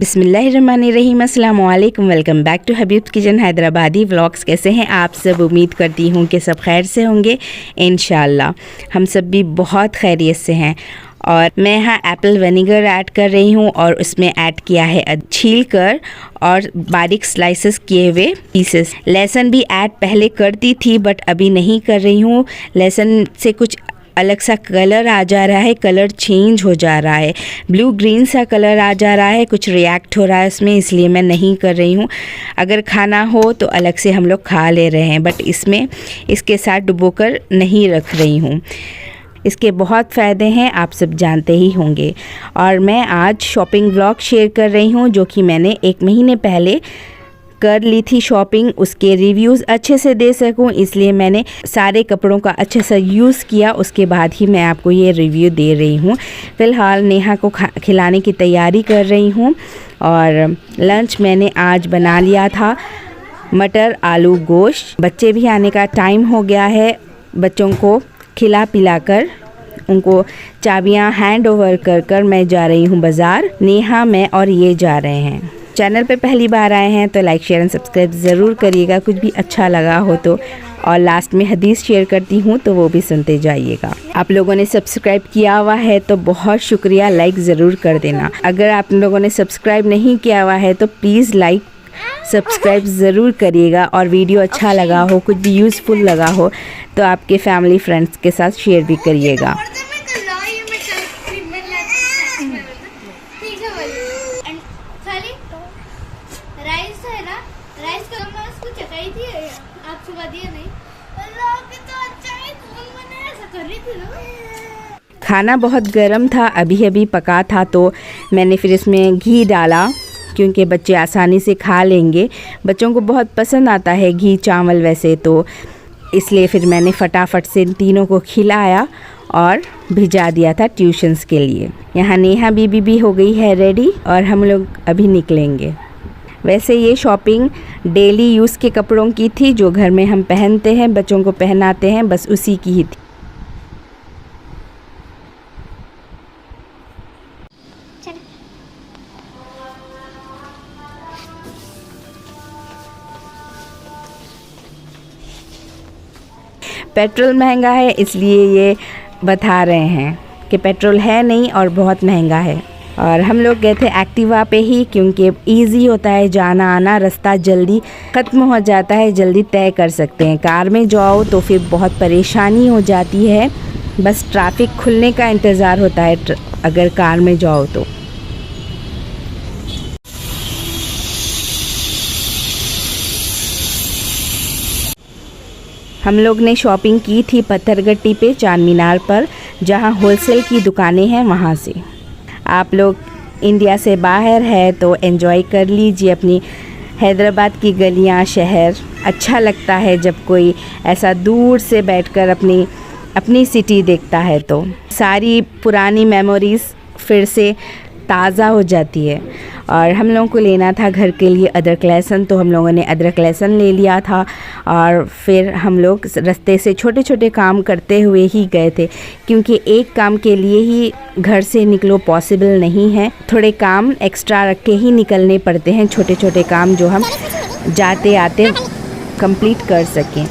बिस्मिल्लाहिर्रहमानिर्रहीम, अस्सलाम वालेकुम। Welcome back to Habib's kitchen Hyderabadi vlogs. कैसे हैं आप सब? उम्मीद करती हूँ कि सब खैर से होंगे। इंशाल्लाह हम सब भी बहुत खैरियत से हैं। और मैं यहाँ एप्पल विनेगर ऐड कर रही हूँ और उसमें ऐड किया है छील कर और बारीक स्लाइसेस किए हुए पीसेस। लहसुन भी ऐड पहले करती थी बट अभी नहीं कर रही हूँ। लहसुन से कुछ अलग सा कलर आ जा रहा है, कलर चेंज हो जा रहा है, ब्लू ग्रीन सा कलर आ जा रहा है, कुछ रिएक्ट हो रहा है उसमें, इसलिए मैं नहीं कर रही हूँ। अगर खाना हो तो अलग से हम लोग खा ले रहे हैं बट इसमें इसके साथ डुबोकर नहीं रख रही हूँ। इसके बहुत फ़ायदे हैं, आप सब जानते ही होंगे। और मैं आज शॉपिंग व्लॉग शेयर कर रही हूँ जो कि मैंने 1 महीने पहले कर ली थी शॉपिंग। उसके रिव्यूज़ अच्छे से दे सकूं इसलिए मैंने सारे कपड़ों का अच्छे से यूज़ किया, उसके बाद ही मैं आपको ये रिव्यू दे रही हूँ। फ़िलहाल नेहा को खिलाने की तैयारी कर रही हूँ। और लंच मैंने आज बना लिया था मटर आलू गोश्त। बच्चे भी आने का टाइम हो गया है, बच्चों को खिला पिला कर उनको चाबियाँ हैंड ओवर कर मैं जा रही हूँ बाज़ार। नेहा, मैं और ये जा रहे हैं। चैनल पे पहली बार आए हैं तो लाइक शेयर एंड सब्सक्राइब ज़रूर करिएगा, कुछ भी अच्छा लगा हो तो। और लास्ट में हदीस शेयर करती हूँ तो वो भी सुनते जाइएगा। आप लोगों ने सब्सक्राइब किया हुआ है तो बहुत शुक्रिया, लाइक ज़रूर कर देना। अगर आप लोगों ने सब्सक्राइब नहीं किया हुआ है तो प्लीज़ लाइक सब्सक्राइब ज़रूर करिएगा। और वीडियो अच्छा लगा हो, कुछ भी यूज़फुल लगा हो तो आपके फैमिली फ्रेंड्स के साथ शेयर भी करिएगा। खाना बहुत गर्म था, अभी अभी पका था तो मैंने फिर इसमें घी डाला क्योंकि बच्चे आसानी से खा लेंगे। बच्चों को बहुत पसंद आता है घी चावल वैसे तो, इसलिए फिर मैंने फटाफट से तीनों को खिलाया और भिजा दिया था ट्यूशन्स के लिए। यहाँ नेहा बीबी भी हो गई है रेडी और हम लोग अभी निकलेंगे। वैसे ये शॉपिंग डेली यूज़ के कपड़ों की थी जो घर में हम पहनते हैं, बच्चों को पहनाते हैं, बस उसी की ही थी। पेट्रोल महंगा है इसलिए ये बता रहे हैं कि पेट्रोल है नहीं और बहुत महंगा है। और हम लोग गए थे एक्टिवा पे ही क्योंकि इजी होता है जाना आना, रास्ता जल्दी ख़त्म हो जाता है, जल्दी तय कर सकते हैं। कार में जाओ तो फिर बहुत परेशानी हो जाती है, बस ट्रैफिक खुलने का इंतज़ार होता है अगर कार में जाओ तो। हम लोग ने शॉपिंग की थी पत्थरगट्टी पे, चार मीनार पर, जहाँ होलसेल की दुकानें हैं वहाँ से। आप लोग इंडिया से बाहर है तो एंजॉय कर लीजिए अपनी हैदराबाद की गलियाँ, शहर। अच्छा लगता है जब कोई ऐसा दूर से बैठकर अपनी सिटी देखता है तो सारी पुरानी मेमोरीज़ फिर से ताज़ा हो जाती है। और हम लोगों को लेना था घर के लिए अदरक लहसुन, तो हम लोगों ने अदरक लहसुन ले लिया था। और फिर हम लोग रास्ते से छोटे छोटे काम करते हुए ही गए थे क्योंकि एक काम के लिए ही घर से निकलो पॉसिबल नहीं है, थोड़े काम एक्स्ट्रा रख के ही निकलने पड़ते हैं, छोटे छोटे काम जो हम जाते आते कंप्लीट कर सकें।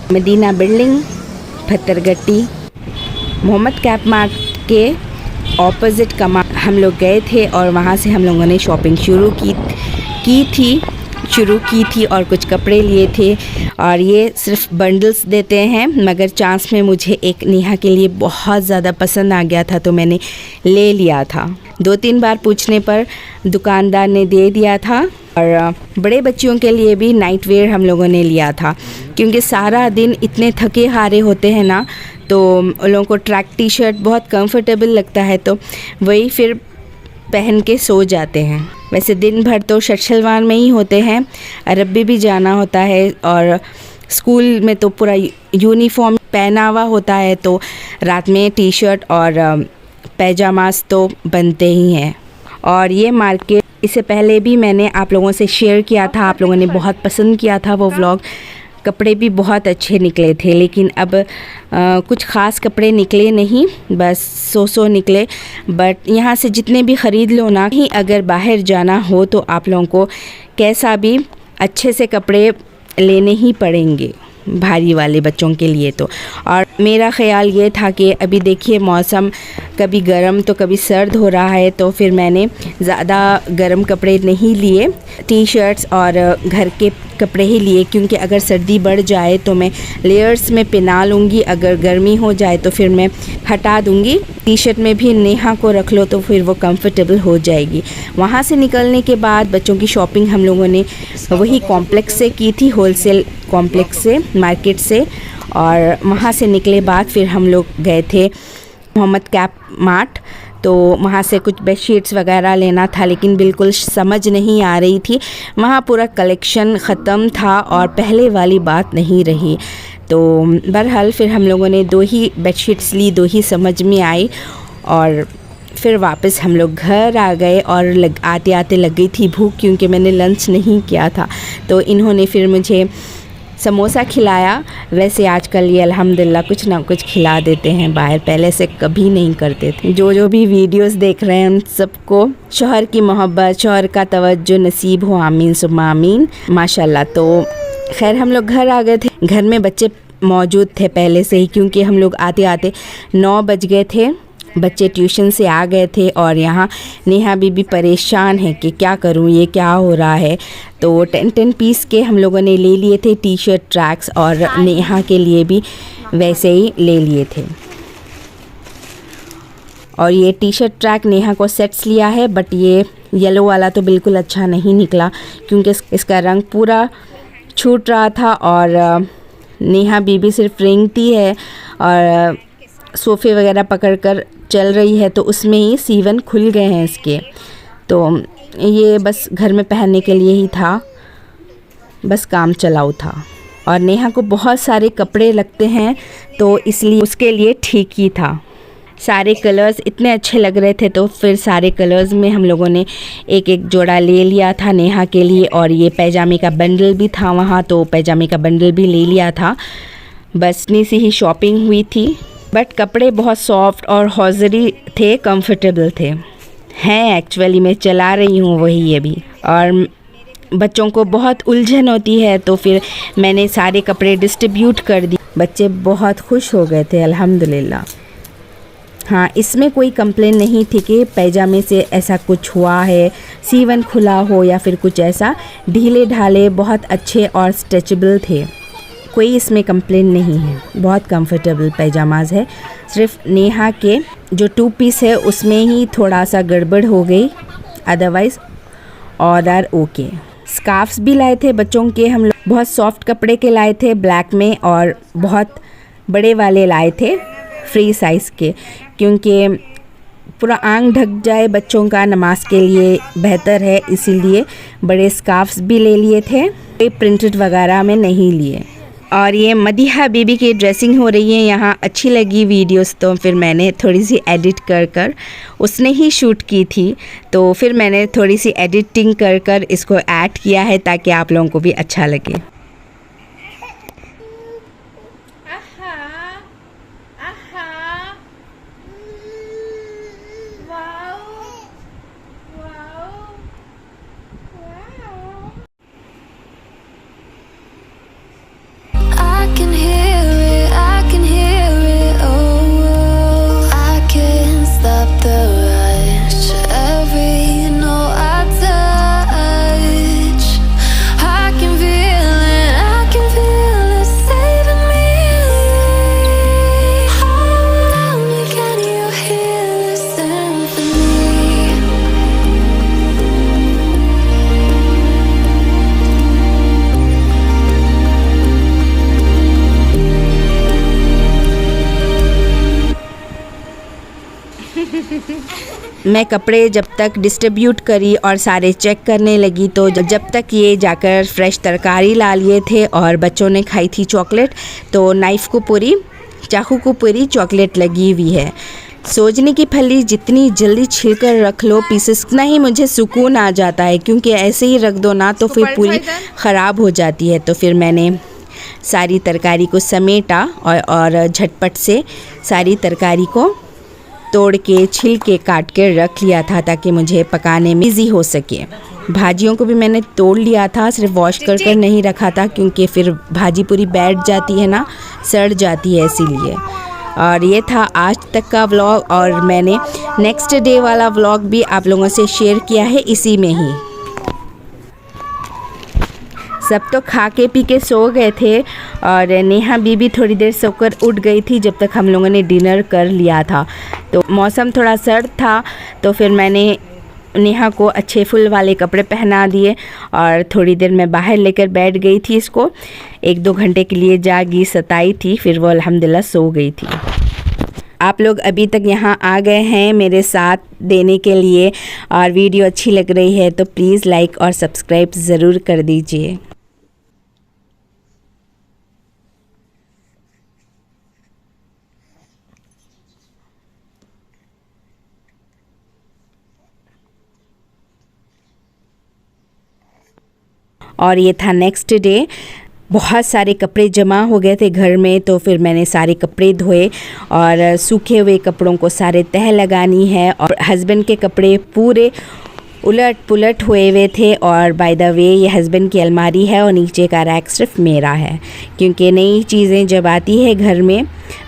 Madina building, Pathargatti, Mohammed cap mart के ऑपोजिट कमा हम लोग गए थे और वहाँ से हम लोगों ने शॉपिंग शुरू की थी और कुछ कपड़े लिए थे। और ये सिर्फ बंडल्स देते हैं मगर चांस में मुझे एक नेहा के लिए बहुत ज़्यादा पसंद आ गया था तो मैंने ले लिया था। 2-3 बार पूछने पर दुकानदार ने दे दिया था। और बड़े बच्चियों के लिए भी नाइट वेयर हम लोगों ने लिया था क्योंकि सारा दिन इतने थके हारे होते हैं ना, तो उन लोगों को ट्रैक टी शर्ट बहुत कंफर्टेबल लगता है तो वही फिर पहन के सो जाते हैं। वैसे दिन भर तो शर्ट शलवार में ही होते हैं, अरबी भी जाना होता है और स्कूल में तो पूरा यूनिफॉर्म पहना हुआ होता है तो रात में टी शर्ट और पैजामास तो बनते ही हैं। और ये मार्केट इससे पहले भी मैंने आप लोगों से शेयर किया था, आप लोगों ने बहुत पसंद किया था वो व्लॉग। कपड़े भी बहुत अच्छे निकले थे, लेकिन अब कुछ ख़ास कपड़े निकले नहीं, बस सो निकले। बट यहाँ से जितने भी ख़रीद लो ना, ही अगर बाहर जाना हो तो आप लोगों को कैसा भी अच्छे से कपड़े लेने ही पड़ेंगे, भारी वाले बच्चों के लिए तो। और मेरा ख़्याल ये था कि अभी देखिए मौसम कभी गर्म तो कभी सर्द हो रहा है, तो फिर मैंने ज़्यादा गर्म कपड़े नहीं लिए, टी शर्ट्स और घर के कपड़े ही लिए, क्योंकि अगर सर्दी बढ़ जाए तो मैं लेयर्स में पहना लूँगी, अगर गर्मी हो जाए तो फिर मैं हटा दूँगी। टी शर्ट में भी नेहा को रख लो तो फिर वो कंफर्टेबल हो जाएगी। वहाँ से निकलने के बाद बच्चों की शॉपिंग हम लोगों ने वही कॉम्प्लेक्स से की थी, होलसेल कॉम्प्लेक्स से, मार्केट से। और वहाँ से निकले बाद फिर हम लोग गए थे मोहम्मद कैप मार्ट, तो वहाँ से कुछ बेडशीट्स वगैरह लेना था, लेकिन बिल्कुल समझ नहीं आ रही थी, वहाँ पूरा कलेक्शन ख़त्म था और पहले वाली बात नहीं रही। तो बहरहाल फिर हम लोगों ने 2 ही बेडशीट्स ली, 2 ही समझ में आई, और फिर वापस हम लोग घर आ गए। और आते आते लग गई थी भूख, क्योंकि मैंने लंच नहीं किया था। तो इन्होंने फिर मुझे समोसा खिलाया। वैसे आजकल ये अल्हम्दुलिल्लाह कुछ ना कुछ खिला देते हैं बाहर, पहले से कभी नहीं करते थे। जो भी वीडियोस देख रहे हैं उन सबको शौहर की मोहब्बत, शौहर का तवज्जो नसीब हो, आमीन सुम्मा आमीन, माशाल्लाह। तो खैर हम लोग घर आ गए थे। घर में बच्चे मौजूद थे पहले से ही, क्योंकि हम लोग आते आते 9 बज गए थे, बच्चे ट्यूशन से आ गए थे। और यहाँ नेहा बीबी परेशान है कि क्या करूँ, ये क्या हो रहा है। तो 10 पीस के हम लोगों ने ले लिए थे टी शर्ट, ट्रैक्स, और नेहा के लिए भी वैसे ही ले लिए थे। और ये टी शर्ट ट्रैक नेहा को सेट्स लिया है, बट ये येलो वाला तो बिल्कुल अच्छा नहीं निकला, क्योंकि इसका रंग पूरा छूट रहा था। और नेहा बीबी सिर्फ रेंगती है और सोफ़े वगैरह पकड़कर चल रही है, तो उसमें ही सीवन खुल गए हैं इसके। तो ये बस घर में पहनने के लिए ही था, बस काम चलाऊ था। और नेहा को बहुत सारे कपड़े लगते हैं, तो इसलिए उसके लिए ठीक ही था। सारे कलर्स इतने अच्छे लग रहे थे, तो फिर सारे कलर्स में हम लोगों ने एक एक जोड़ा ले लिया था नेहा के लिए। और ये पैजामे का बंडल भी था वहाँ, तो पैजामे का बंडल भी ले लिया था। बस इतनी सी ही शॉपिंग हुई थी। बट कपड़े बहुत सॉफ्ट और हॉजरी थे, कंफर्टेबल थे, हैं एक्चुअली मैं चला रही हूँ वही अभी। और बच्चों को बहुत उलझन होती है, तो फिर मैंने सारे कपड़े डिस्ट्रीब्यूट कर दिए। बच्चे बहुत खुश हो गए थे अल्हम्दुलिल्लाह। हाँ, इसमें कोई कंप्लेन नहीं थी कि पैजामे से ऐसा कुछ हुआ है, सीवन खुला हो या फिर कुछ ऐसा। ढीले ढाले बहुत अच्छे और स्ट्रेचेबल थे, कोई इसमें कंप्लेन नहीं है। बहुत कंफर्टेबल पैजामाज है। सिर्फ नेहा के जो 2 पीस है उसमें ही थोड़ा सा गड़बड़ हो गई, otherwise all are okay. Scarfs भी लाए थे बच्चों के हम लोग, बहुत सॉफ्ट कपड़े के लाए थे ब्लैक में, और बहुत बड़े वाले लाए थे फ्री साइज़ के, क्योंकि पूरा आंग ढक जाए बच्चों का, नमाज के लिए बेहतर है, इसीलिए बड़े स्कार्फ्स भी ले लिए थे, प्रिंटेड वगैरह में नहीं लिए। और ये मदीहा बीबी की ड्रेसिंग हो रही है यहाँ, अच्छी लगी वीडियोस, तो फिर मैंने थोड़ी सी एडिट कर उसने ही शूट की थी, तो फिर मैंने थोड़ी सी एडिटिंग कर इसको ऐड किया है, ताकि आप लोगों को भी अच्छा लगे। मैं कपड़े जब तक डिस्ट्रीब्यूट करी और सारे चेक करने लगी, तो जब तक ये जाकर फ्रेश तरकारी ला लिए थे और बच्चों ने खाई थी चॉकलेट, तो नाइफ़ को पूरी, चाकू को पूरी चॉकलेट लगी हुई है। सोजने की फली जितनी जल्दी छिलकर रख लो पीसेस, उतना ही मुझे सुकून आ जाता है, क्योंकि ऐसे ही रख दो ना तो फिर पूरी ख़राब हो जाती है। तो फिर मैंने सारी तरकारी को समेटा और झटपट से सारी तरकारी को तोड़ के छिल के काट के रख लिया था ताकि मुझे पकाने में ईजी हो सके। भाजियों को भी मैंने तोड़ लिया था, सिर्फ वॉश कर नहीं रखा था, क्योंकि फिर भाजी पूरी बैठ जाती है ना, सड़ जाती है इसीलिए। और ये था आज तक का व्लॉग, और मैंने नेक्स्ट डे वाला व्लॉग भी आप लोगों से शेयर किया है इसी में ही। सब तो खा के पी के सो गए थे और नेहा बीबी थोड़ी देर सोकर उठ गई थी जब तक हम लोगों ने डिनर कर लिया था। तो मौसम थोड़ा सर्द था तो फिर मैंने नेहा को अच्छे फुल वाले कपड़े पहना दिए और थोड़ी देर मैं बाहर लेकर बैठ गई थी इसको। 1-2 घंटे के लिए जागी सताई थी, फिर वो अल्हम्दुलिल्लाह सो गई थी। आप लोग अभी तक यहाँ आ गए हैं मेरे साथ देने के लिए, और वीडियो अच्छी लग रही है तो प्लीज़ लाइक और सब्सक्राइब ज़रूर कर दीजिए। और ये था नेक्स्ट डे। बहुत सारे कपड़े जमा हो गए थे घर में, तो फिर मैंने सारे कपड़े धोए और सूखे हुए कपड़ों को सारे तह लगानी है। और हस्बैंड के कपड़े पूरे उलट पुलट हुए हुए थे। और बाय द वे ये हस्बैंड की अलमारी है और नीचे का रैक सिर्फ मेरा है, क्योंकि नई चीज़ें जब आती है घर में,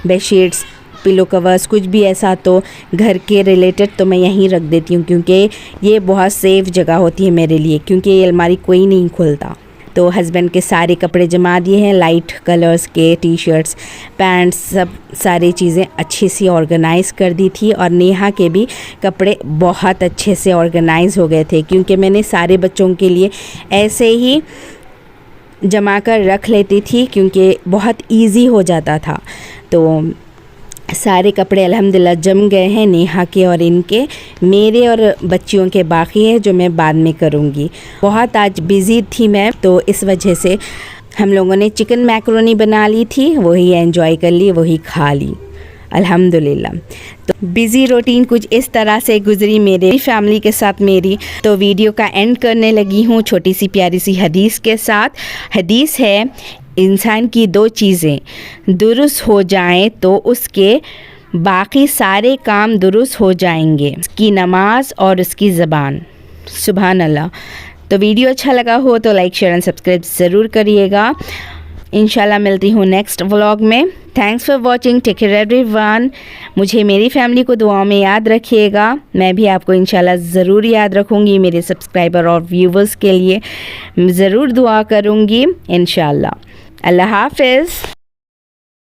बेडशीट्स, पिलो कवर्स, कुछ भी ऐसा तो घर के रिलेटेड तो मैं यहीं रख देती हूँ, क्योंकि ये बहुत सेफ़ जगह होती है मेरे लिए, क्योंकि ये अलमारी कोई नहीं खोलता। तो हस्बैंड के सारे कपड़े जमा दिए हैं, लाइट कलर्स के टी शर्ट्स, पैंट्स, सब सारी चीज़ें अच्छे से ऑर्गेनाइज़ कर दी थी। और नेहा के भी कपड़े बहुत अच्छे से ऑर्गेनाइज़ हो गए थे, क्योंकि मैंने सारे बच्चों के लिए ऐसे ही जमा कर रख लेती थी, क्योंकि बहुत ईजी हो जाता था। तो सारे कपड़े अल्हम्दुलिल्लाह जम गए हैं नेहा के और इनके, मेरे और बच्चियों के बाकी है जो मैं बाद में करूँगी। बहुत आज बिज़ी थी मैं, तो इस वजह से हम लोगों ने चिकन मैकरोनी बना ली थी, वही एंजॉय कर ली, वही खा ली अल्हम्दुलिल्लाह। तो बिज़ी रूटीन कुछ इस तरह से गुजरी मेरे फैमिली के साथ मेरी। तो वीडियो का एंड करने लगी हूँ छोटी सी प्यारी सी हदीस के साथ। हदीस है, इंसान की 2 चीज़ें दुरुस्त हो जाएं तो उसके बाकी सारे काम दुरुस्त हो जाएंगे, उसकी नमाज और उसकी ज़बान। सुभान अल्लाह। तो वीडियो अच्छा लगा हो तो लाइक, शेयर एंड सब्सक्राइब ज़रूर करिएगा। इंशाल्लाह मिलती हूँ नेक्स्ट व्लॉग में। Thanks for watching, take care everyone. मुझे मेरी फैमिली को दुआओं में याद रखिएगा, मैं भी आपको इंशाल्लाह ज़रूर याद रखूँगी। मेरे सब्सक्राइबर और व्यूवर्स के लिए ज़रूर दुआ करूँगी इंशाल्लाह। अल्लाह हाफ़िज़।